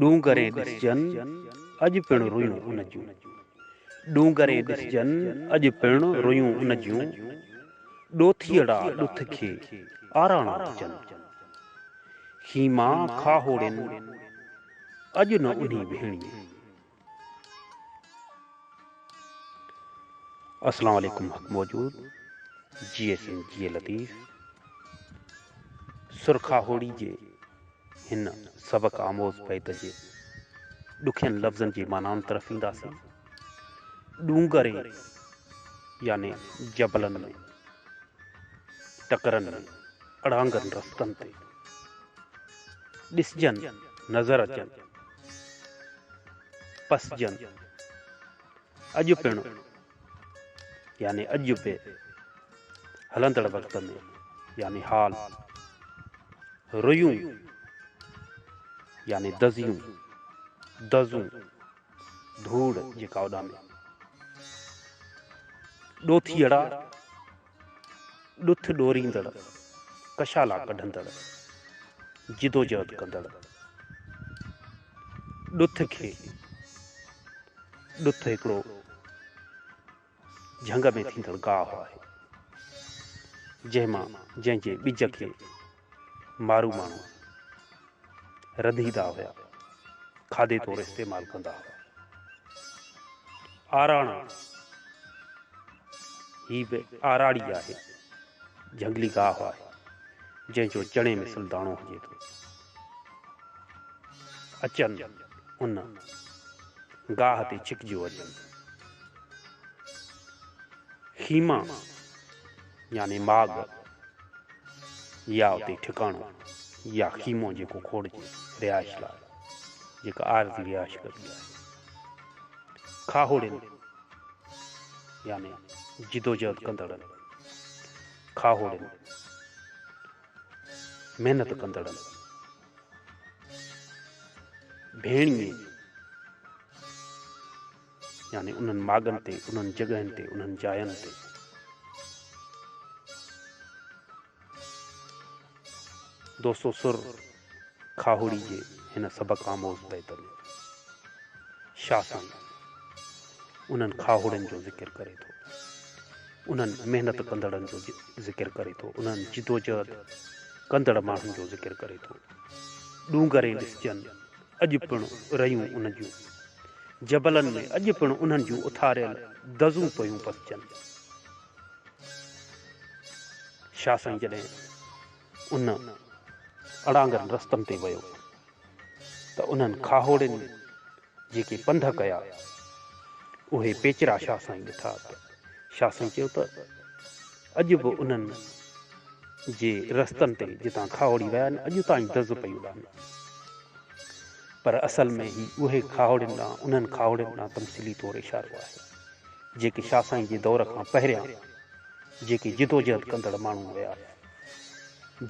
डूंगरें ॾिसजन अॼु पिणु रुयूं उन जूं। डूंगरें ॾिसजन अॼु पिणु रुयूं उन जूं। ॾोथियड़ा ॾुथ खे आराणा अचनि। हीमा खाहोड़िन अॼु न उन्ही भेणी। अस्सलाम वालेकुम हक़ मौजूद जिए सिंह जिए लतीफ़ सुरखाहोड़ी जे हिन सबक आमोज़ बैत जे ॾुखियनि लफ़्ज़नि जी मानाउनि तरफ़ ईंदासीं। डूंगरे यानी जबलनि में, टकरनि में, अड़ांगनि रस्तनि ते ॾिसजन नज़र अचनि, पसजन अॼु पिणु यानी अॼु बि हलंदड़ वक़्त में यानी हाल रुयूं यानी दज़ियूं दज़ूं धूड़ जेका उॾामे। ॾोथियड़ा ॾुथ ॾोरींदड़ कशाला कढंदड़ जिदोजहद कंदड़। ॾुथ खे ॾुथ हिकिड़ो झंग में थींदड़ गाहु आहे जंहिंजे ॿिज खे मारू माण्हू रंधींदा हुआ, खाधे तौरु इस्तेमालु कंदा हुआ। आराणा ही बि आराड़ी आहे, झंगली गाहु आहे जंहिंजो चणे में सिलदाणो हुजे थो। अचनि उन गाह ते छिकजो अचनि। हीमा यानी माग या उते ठिकाणो या ख़ीमो जेको खोड़जे रिहाइश लाइ जेका आरज़ी रिहाइश कंदी आहे। खाहोड़िन यानी जिदोजहद कंदड़नि, खाहोड़िन महिनत कंदड़नि, भेणीअ यानी उन्हनि मागनि ते, उन्हनि जॻहनि ते, उन्हनि जायुनि ते दोस्तो सुर खाहोड़ी जे हिन सबक आमोज़ बैत में शाह साईं उन्हनि खाहोड़िन जो ज़िक्र करे थो, उन्हनि महिनत कंदड़नि जो ज़िक्र करे थो, उन्हनि जिदोजहद कंदड़ माण्हुनि जो ज़िक्र करे थो। डूंगरे ॾिसजनि अॼु पिणु रहियूं उन जूं। जबलनि में अॼु पिणु उन्हनि जूं उथारियल दज़ूं पयूं पसजनि। शाह साईं जॾहिं उन अड़ांगनि रस्तनि ते वियो त उन्हनि खाहोड़िन जेके पंध कया उहे पेचरा शाह साईं ॾिठा त शाह साईं चयो त अॼु बि उन्हनि जे रस्तनि ते जितां खाहोड़ी विया आहिनि अॼु ताईं दज़ पई उॾामे। पर असल में ही उहे खाहोड़िन ॾांहुं उन्हनि खाहोड़िन ॾांहुं तमसीली तौरु इशारो आहे जेके शाह साईं जे दौर खां पहिरियां जेके जिदोजहद कंदड़ माण्हू हुया,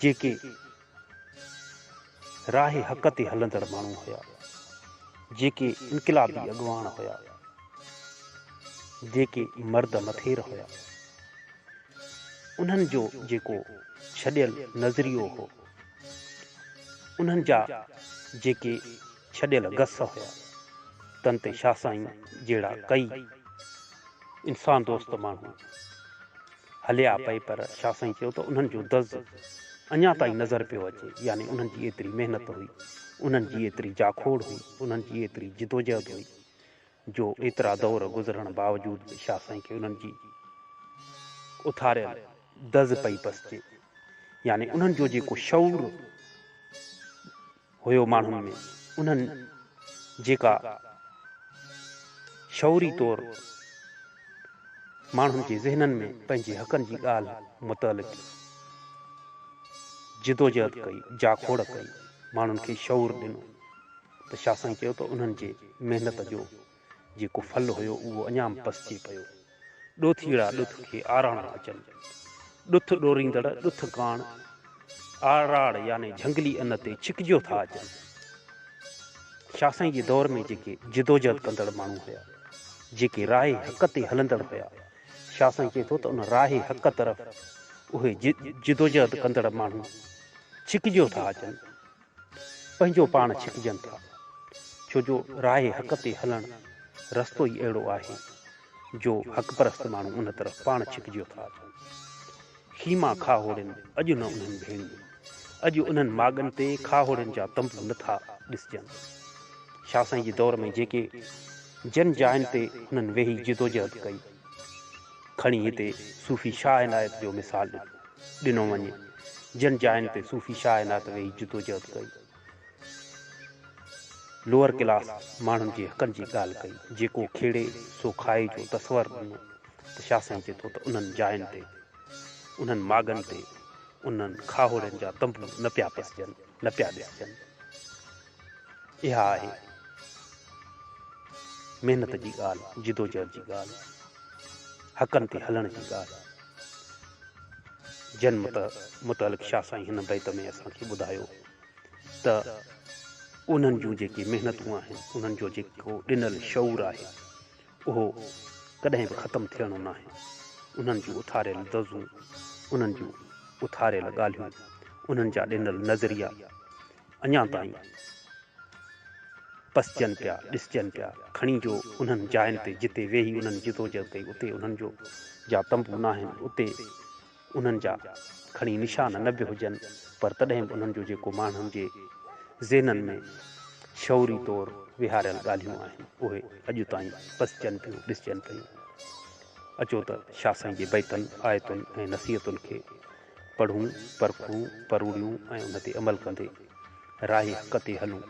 जेके राहे हक़ ते हलंदड़ माण्हू हुया, जेके इनक़िलाबी अॻुवान हुया, जेके मर्द मथेर हुया, उन्हनि जो जेको छॾियल नज़रियो हो, उन्हनि जा जेके छॾियल गस हुया, तन ते शाह साईं जहिड़ा कई इंसान दोस्त माण्हू हलिया पए पर शाह साईं चयो त उन्हनि जो दज़ अञा ताईं नज़र पियो अचे। यानी उन्हनि जी एतिरी महिनत हुई, उन्हनि जी एतिरी जाखोड़ हुई, उन्हनि जी एतिरी जिदोजहद हुई जो एतिरा दौर गुज़रण बावजूद बि शाह साईं खे उन्हनि जी उथारियल दज़ पई पसजे। यानी उन्हनि जो जेको शऊर हुयो माण्हुनि में, उन्हनि जेका शौरी तौरु माण्हुनि जे ज़हननि में पंहिंजे हक़नि जी ॻाल्हि मुतअलिक़ जिदोजहद कई, जाखोड़ कई, माण्हुनि खे शऊर ॾिनो त शाह साईं चयो त उन्हनि जे महिनत जो जेको फल हुयो उहो अञा पसजे पियो। ॾोथियड़ा ॾुथ खे आराणा अचनि। ॾुथ ॾोरींदड़ ॾुथ काण आराड़ यानी झंगली अन ते छिकजो था अचनि। शाह साईं जे दौर में जेके जिदोजहद कंदड़ माण्हू हुया, जेके राहे हक़ ते हलंदड़ हुया, शाह साईं चए थो त उन राहे हक़ तरफ़ उहे जिदोजहद कंदड़ माण्हू छिकजो था अचनि, पंहिंजो पाण छिकजनि था। छो जो राह हक़ ते हलण रस्तो ई अहिड़ो आहे जो हक़ परस्त माण्हू उन तरफ़ पाण छिकिजियो था अचनि। खीमा खाहोड़नि अॼु न उन्हनि भेड़ियूं, अॼु उन्हनि माॻनि ते खाहोड़नि जा तंबू नथा ॾिसजनि। शाह साईं जे दौर में जेके जन जायुनि ते हुननि वेही जिदोजहद कई, खणी हिते सूफ़ी शाह इनायत जो मिसाल ॾिनो वञे। जन जायुनि ते सूफ़ी शाह इनायत वेही जिदोजहद कई, लोअर क्लास माण्हुनि जे हक़नि जी ॻाल्हि कई। जेको खेड़े सो खाए जो तस्वर ॾिनो त शाह साईं चए थो त उन्हनि जायुनि ते, उन्हनि माॻनि ते, उन्हनि खाहोड़नि जा तंबू न पिया पसजनि, न पिया ॾिसजनि। इहा आहे महिनत जी ॻाल्हि, जिदोजहद जी ॻाल्हि, हक़नि ते हलण जी ॻाल्हि। जन मुतअलिक़ शाह साईं हिन बैत में असांखे ॿुधायो त उन्हनि जूं जेके महिनतूं आहिनि, उन्हनि जो जेको ॾिनल शऊर आहे, उहो कॾहिं बि ख़तमु थियणो न आहे। उन्हनि जूं उथारियल दज़ूं, उन्हनि जूं उथारियल ॻाल्हियूं, उन्हनि जा ॾिनल नज़रिया अञा ताईं पसजनि पिया, ॾिसजनि पिया। खणी जो उन्हनि जायुनि ते जिते वेही उन्हनि जिदोजहद कई, उते उन्हनि जो जा तंबू न आहिनि, उते उन्हनि जा खणी निशान न बि हुजनि, पर तॾहिं बि उन्हनि जो जेको माण्हुनि जे ज़हननि में शौरी तौरु विहारियल ॻाल्हियूं आहिनि, उहे अॼु ताईं पसजनि पियूं, ॾिसजनि पियूं। अचो त शाह साईं जे बैतनि, आयतुनि ऐं नसीहतुनि खे पढ़ूं, परखूं, परूड़ियूं ऐं उन ते अमल कंदे राह हक़ ते हलूं।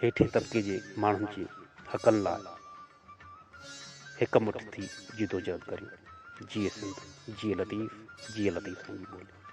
हेठे तबिके जे माण्हुनि जे हक़नि लाइ हिक मुठ थी जिदोजहद करियूं। जिए सिंध, जिए लतीफ़, जिए लतीफ़ साईं जी ॿोली।